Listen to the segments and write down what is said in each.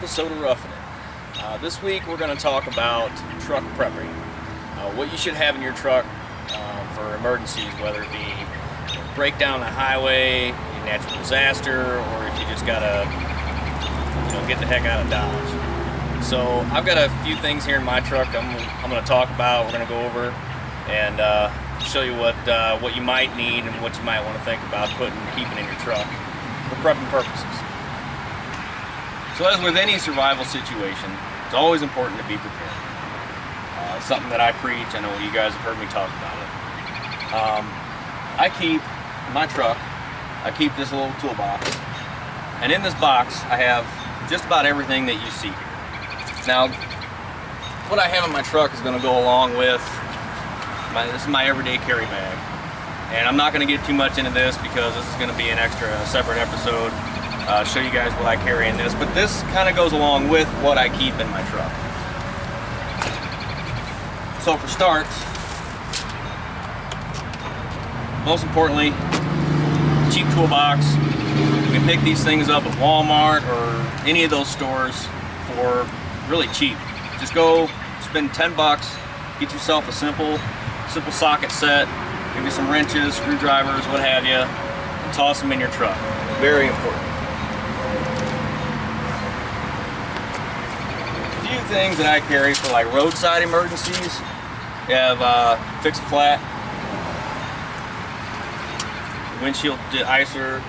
episode of Ruf'n. This week we're going to talk about truck prepping. What you should have in your truck for emergencies, whether it be breakdown on the highway, a natural disaster, or if you just got to get the heck out of Dodge. So I've got a few things here in my truck I'm going to talk about, we're going to go over, and show you what you might need and what you might want to think about keeping in your truck for prepping purposes. So as with any survival situation, it's always important to be prepared. It's something that I preach. I know you guys have heard me talk about it. I keep in my truck, I keep this little toolbox, and in this box I have just about everything that you see here. Now, what I have in my truck is going to go along with this is my everyday carry bag, and I'm not going to get too much into this because this is going to be a separate episode. Show you guys what I carry in this, but this kind of goes along with what I keep in my truck. So for starts, most importantly, cheap toolbox. You can pick these things up at Walmart or any of those stores for really cheap. Just go spend 10 bucks, get yourself a simple socket set, maybe some wrenches, screwdrivers, what have you, and toss them in your truck. Very important. Few things that I carry for like roadside emergencies. You have fix-a-flat, windshield de-icer.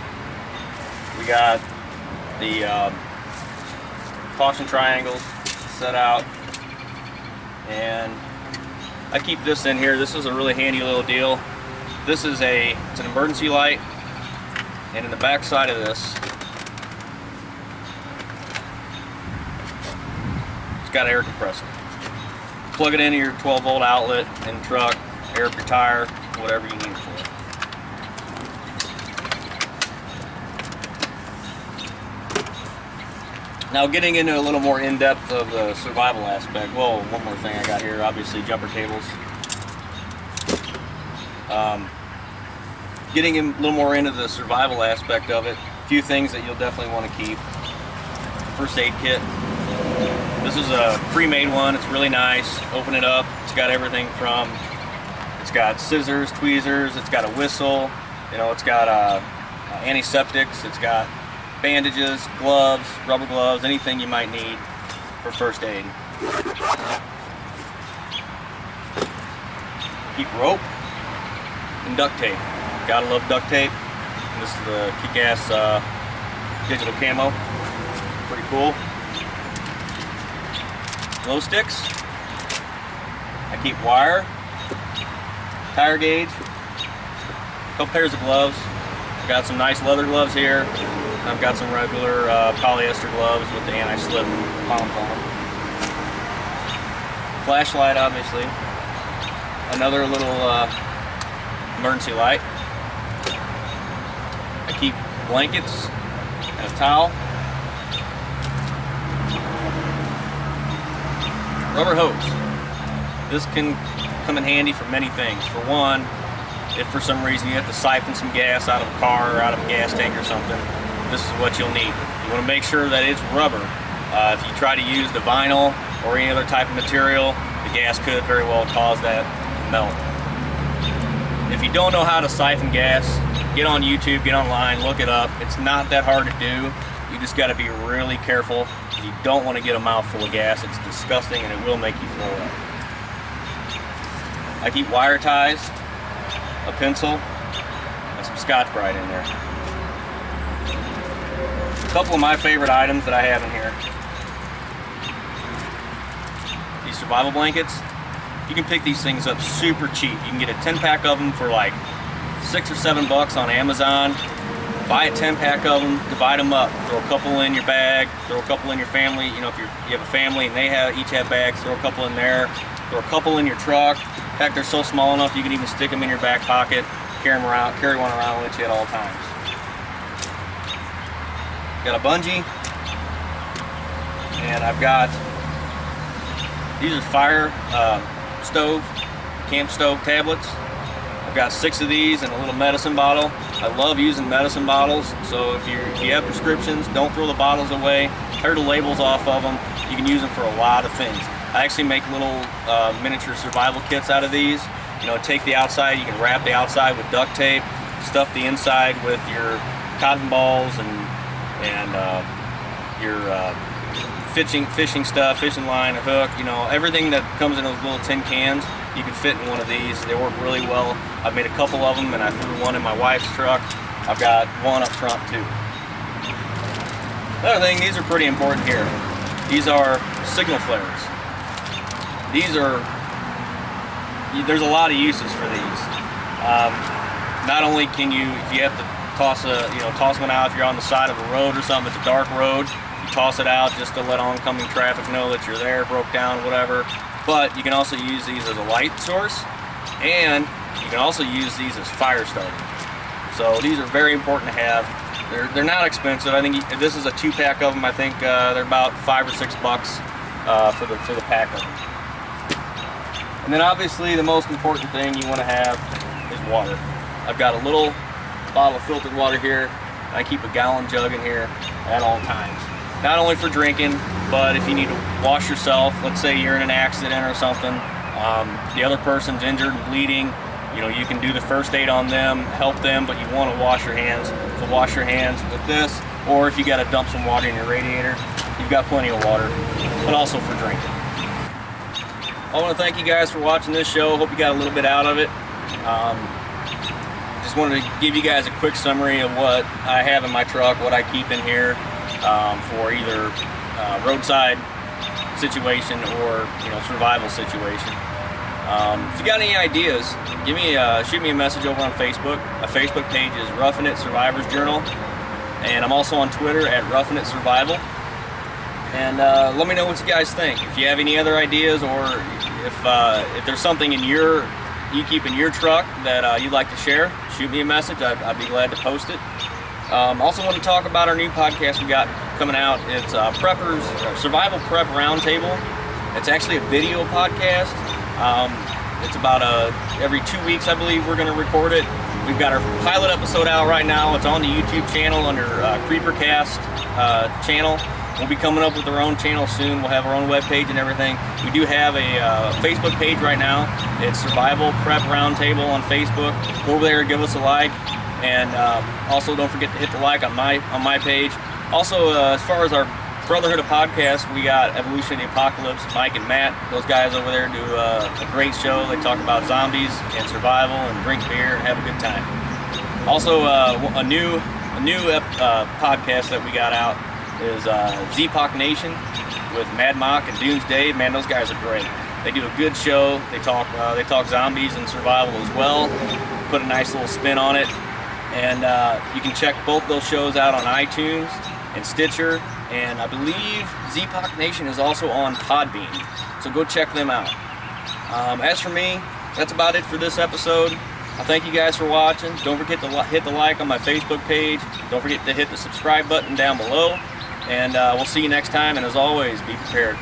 We got the caution triangles set out, and I keep this in here. This is a really handy little deal. This is it's an emergency light, and in the back side of this, got an air compressor. Plug it into your 12-volt outlet in the truck, air up your tire, whatever you need it for. Now, getting into a little more in-depth of the survival aspect, well, one more thing I got here, obviously jumper cables. Getting a little more into the survival aspect of it, a few things that you'll definitely want to keep. First aid kit. This is a pre-made one. It's really nice. Open it up. It's got everything from, it's got scissors, tweezers, it's got a whistle, it's got antiseptics, it's got bandages, gloves, rubber gloves, anything you might need for first aid. Keep rope and duct tape. Gotta love duct tape. And this is the kick-ass digital camo. Pretty cool. Glow sticks. I keep wire, tire gauge, a couple pairs of gloves. I've got some nice leather gloves here. I've got some regular polyester gloves with the anti-slip palms on them. Flashlight, obviously. Another little emergency light. I keep blankets and a towel. Rubber hose. This can come in handy for many things. For one, if for some reason you have to siphon some gas out of a car or out of a gas tank or something, this is what you'll need. You want to make sure that it's rubber. If you try to use the vinyl or any other type of material, the gas could very well cause that to melt. If you don't know how to siphon gas, get on YouTube, get online, look it up. It's not that hard to do. You just got to be really careful. You don't want to get a mouthful of gas. It's disgusting and it will make you throw up. I keep wire ties, a pencil, and some Scotch-Brite in there. A couple of my favorite items that I have in here. These survival blankets. You can pick these things up super cheap. You can get a 10-pack of them for like $6 or $7 on Amazon. Buy a 10-pack of them, divide them up, throw a couple in your bag, throw a couple in your family. If you have a family and they each have bags, throw a couple in there, throw a couple in your truck. In fact, they're so small enough you can even stick them in your back pocket, carry one around with you at all times. Got a bungee, and I've got, these are fire camp stove tablets. I've got 6 of these in a little medicine bottle. I love using medicine bottles, so if you have prescriptions, don't throw the bottles away. Tear the labels off of them. You can use them for a lot of things. I actually make little miniature survival kits out of these. You know, take the outside, you can wrap the outside with duct tape, stuff the inside with your cotton balls and your fishing stuff, fishing line, a hook, you know, everything that comes in those little tin cans, you can fit in one of these. They work really well. I've made a couple of them, and I threw one in my wife's truck. I've got one up front too. Another thing, these are pretty important here. These are signal flares. There's a lot of uses for these. Not only can you, if you have to toss one out if you're on the side of a road or something, it's a dark road, you toss it out just to let oncoming traffic know that you're there, broke down, whatever. But you can also use these as a light source, and you can also use these as fire starting. So these are very important to have. They're not expensive. I think this is a 2-pack of them. I think they're about $5 or $6 for the pack of them. And then obviously the most important thing you want to have is water. I've got a little bottle of filtered water here. I keep a gallon jug in here at all times. Not only for drinking, but if you need to wash yourself, let's say you're in an accident or something, the other person's injured and bleeding, you know, you can do the first aid on them, help them, but you want to wash your hands. So wash your hands with this, or if you got to dump some water in your radiator, you've got plenty of water, but also for drinking. I want to thank you guys for watching this show. Hope you got a little bit out of it. Just wanted to give you guys a quick summary of what I have in my truck, what I keep in here for either roadside situation or survival situation. If you got any ideas, shoot me a message over on Facebook. My Facebook page is Ruf'n It Survivors Journal, and I'm also on Twitter at Ruf'n It Survival. And let me know what you guys think. If you have any other ideas, or if there's something you keep in your truck that you'd like to share, shoot me a message. I'd be glad to post it. Also want to talk about our new podcast we got coming out. It's Survival Prep Roundtable. It's actually a video podcast. It's about every 2 weeks, I believe, we're going to record it. We've got our pilot episode out right now. It's on the YouTube channel under Creepercast channel. We'll be coming up with our own channel soon. We'll have our own webpage and everything. We do have a Facebook page right now. It's Survival Prep Roundtable on Facebook. Go over there, give us a like, and also don't forget to hit the like on my page. Also, as far as our Brotherhood of Podcasts, we got Evolution of the Apocalypse, Mike and Matt. Those guys over there do a great show. They talk about zombies and survival and drink beer and have a good time. Also, a new podcast that we got out is Z-Poc Nation with Mad Mock and Dunes Dave. Man, those guys are great. They do a good show. They talk zombies and survival as well. Put a nice little spin on it. And you can check both those shows out on iTunes and Stitcher. And I believe Z-Poc Nation is also on Podbean. So go check them out. As for me, that's about it for this episode. I thank you guys for watching. Don't forget to hit the like on my Facebook page. Don't forget to hit the subscribe button down below. And we'll see you next time. And as always, be prepared.